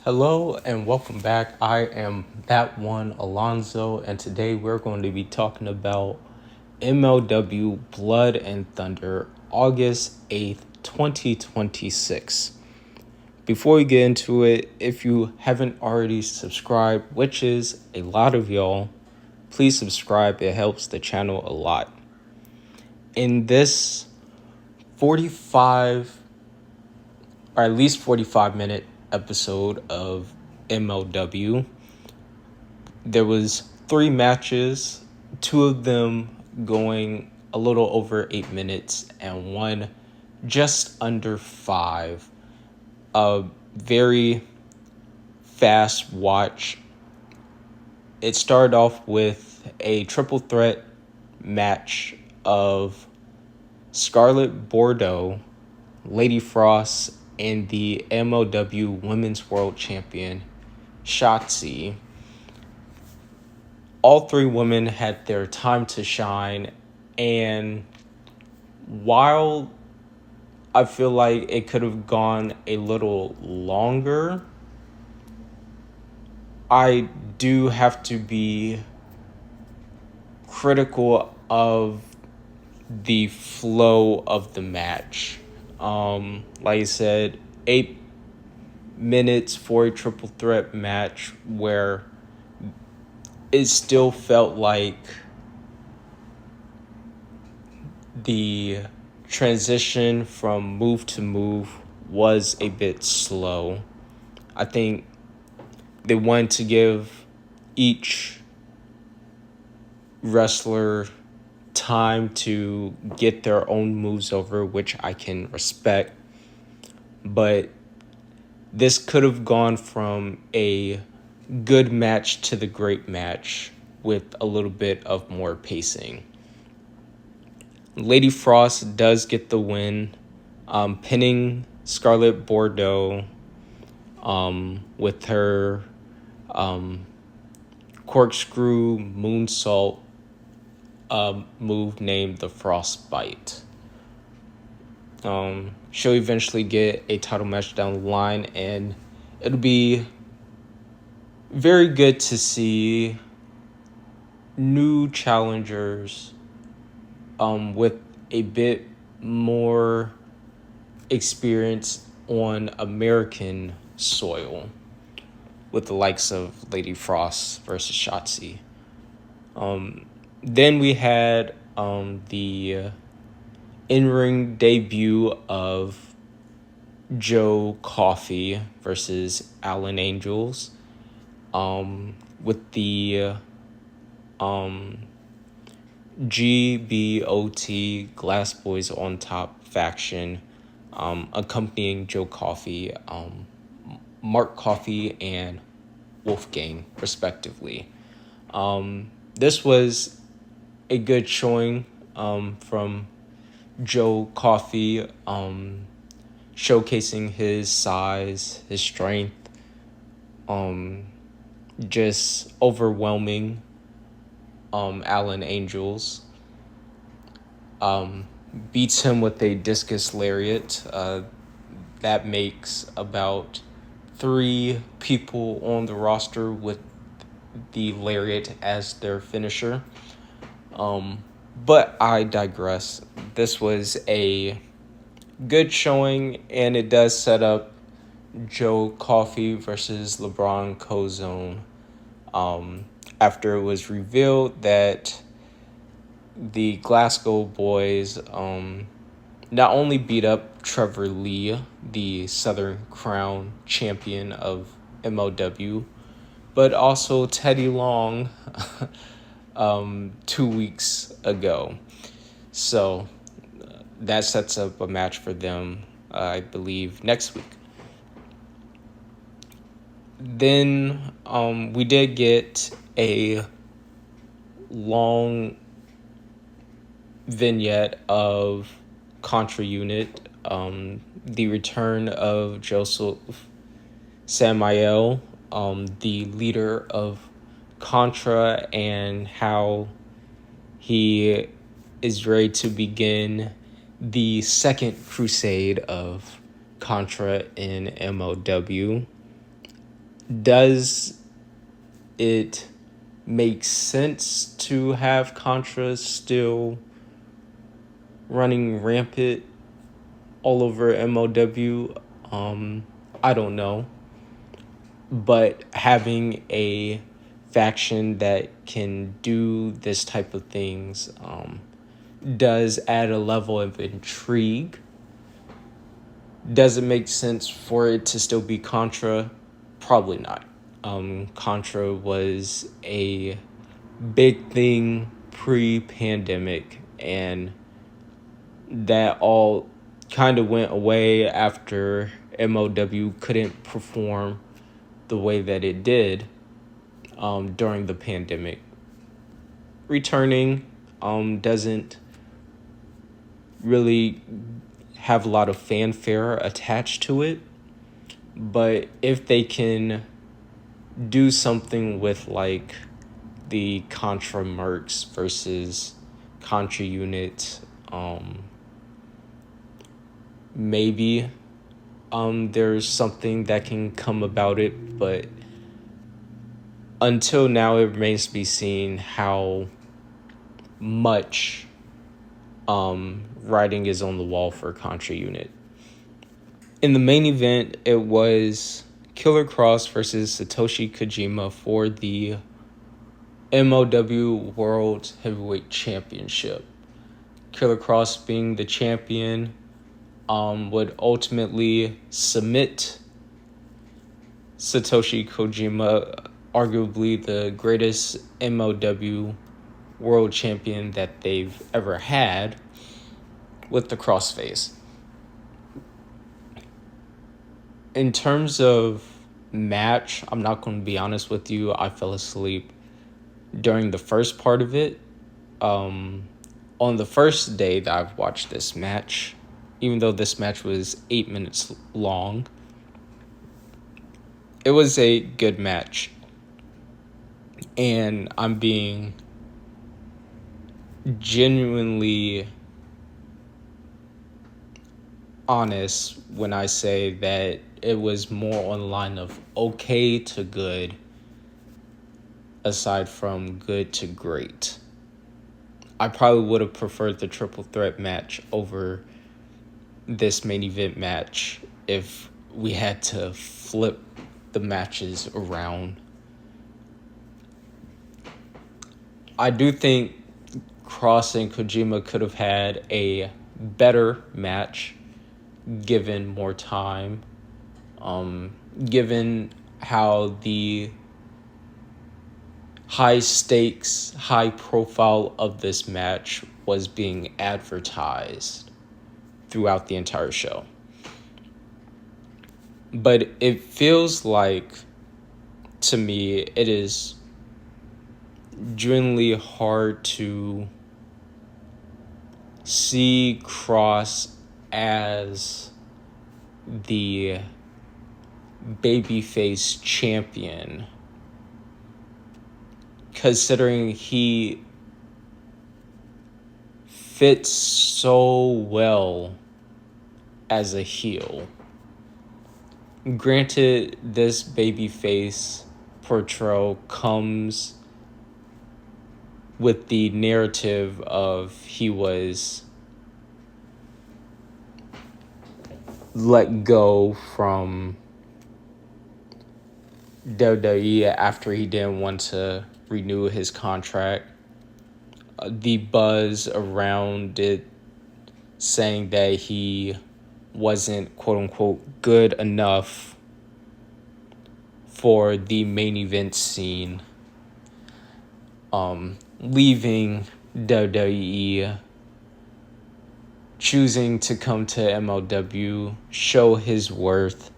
Hello and welcome back. I am that one Alonzo, and today we're going to be talking about MLW Blood and Thunder, August 8th, 2026. Before we get into it, if you haven't already subscribed, which is a lot of y'all, please subscribe. It helps the channel a lot. In this 45 or at least 45-minute episode of MLW, there was 3 matches, two of them going a little over 8 minutes and one just under 5. A very fast watch. It started off with a triple threat match of Scarlett Bordeaux, Lady Frost, and the MLW Women's World Champion, Shotzi. All three women had their time to shine, and while I feel like it could have gone a little longer, I do have to be critical of the flow of the match. Like I said, 8 minutes for a triple threat match where it still felt like the transition from move to move was a bit slow. I think they wanted to give each wrestler time to get their own moves over, which I can respect. But this could have gone from a good match to the great match with a little bit of more pacing. Lady Frost does get the win, pinning Scarlett Bordeaux with her corkscrew moonsault move named the Frostbite. She'll eventually get a title match down the line, and it'll be very good to see new challengers with a bit more experience on American soil, with the likes of Lady Frost versus Shotzi. Then we had the in-ring debut of Joe Coffey versus Alan Angels, with the GBOT Glass Boys on Top faction accompanying Joe Coffey, Mark Coffey, and Wolfgang, respectively. This was a good showing from Joe Coffey, showcasing his size, his strength, just overwhelming Alan Angels. Beats him with a discus lariat. That makes about 3 people on the roster with the lariat as their finisher. But I digress. This was a good showing, and it does set up Joe Coffey versus LeBron Cozone. After it was revealed that the Glasgow boys not only beat up Trevor Lee, the Southern Crown champion of MLW, but also Teddy Long 2 weeks ago. So that sets up a match for them, I believe, next week. Then we did get a long vignette of Contra Unit, the return of Joseph Samael, the leader of Contra, and how he is ready to begin the second crusade of Contra in MLW. Does it make sense to have Contra still running rampant all over MLW? I don't know. But having a faction that can do this type of things does add a level of intrigue. Does it make sense for it to still be Contra? Probably not. Contra was a big thing pre-pandemic, and that all kind of went away after MLW couldn't perform the way that it did during the pandemic. Returning doesn't really have a lot of fanfare attached to it, but if they can do something with like the Contra Mercs versus Contra Unit, maybe there's something that can come about it, but until now it remains to be seen how much writing is on the wall for Contra Unit. In the main event, it was Killer Kross versus Satoshi Kojima for the MLW World Heavyweight Championship. Killer Kross, being the champion, would ultimately submit Satoshi Kojima, arguably the greatest MLW world champion that they've ever had, with the crossface. In terms of match, I'm not going to be honest with you. I fell asleep during the first part of it. On the first day that I've watched this match, even though this match was 8 minutes long, it was a good match. And I'm being genuinely honest when I say that it was more on the line of okay to good, aside from good to great. I probably would have preferred the triple threat match over this main event match if we had to flip the matches around. I do think Kross and Kojima could have had a better match given more time, given how the high stakes, high profile of this match was being advertised throughout the entire show. But it feels like, to me, it is genuinely hard to see Kross as the babyface champion, considering he fits so well as a heel. Granted, this babyface portrayal comes with the narrative of he was let go from WWE after he didn't want to renew his contract. The buzz around it saying that he wasn't quote-unquote good enough for the main event scene, leaving WWE, choosing to come to MLW, show his worth,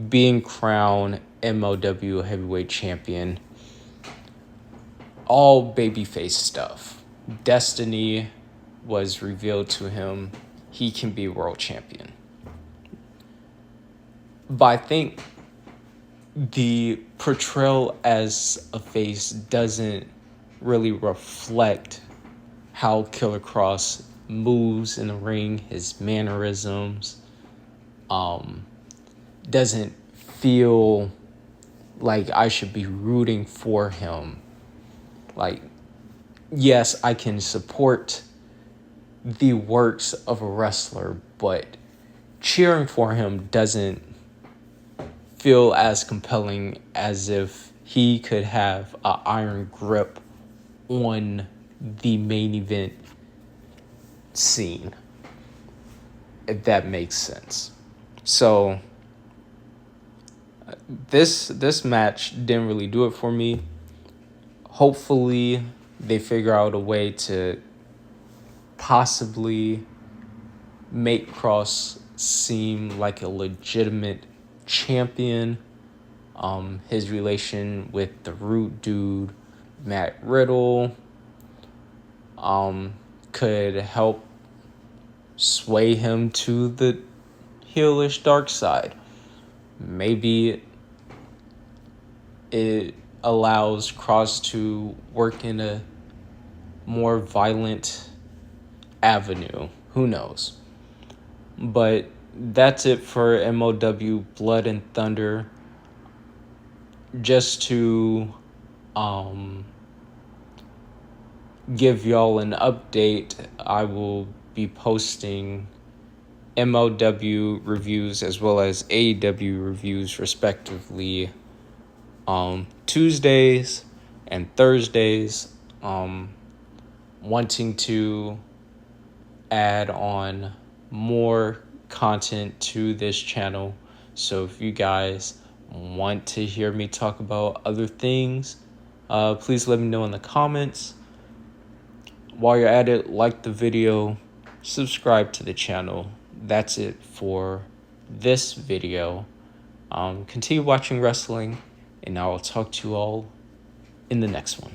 being crowned MLW heavyweight champion. All babyface stuff. Destiny was revealed to him. He can be world champion. But I think the portrayal as a face doesn't really reflect how Killer Kross moves in the ring, his mannerisms, doesn't feel like I should be rooting for him. Like, yes, I can support the works of a wrestler, but cheering for him doesn't feel as compelling as if he could have an iron grip on the main event scene, if that makes sense. So this match didn't really do it for me. Hopefully they figure out a way to possibly make Kross seem like a legitimate champion. His relation with the Root Dude, Matt Riddle, could help sway him to the heelish dark side. Maybe it allows Kross to work in a more violent avenue. Who knows? But that's it for MLW Blood and Thunder. Just to give y'all an update, I will be posting MLW reviews as well as AEW reviews respectively Tuesdays and Thursdays. Wanting to add on more content to this channel, so if you guys want to hear me talk about other things, please let me know in the comments. While you're at it, like the video, subscribe to the channel. That's it for this video. Continue watching wrestling, and I will talk to you all in the next one.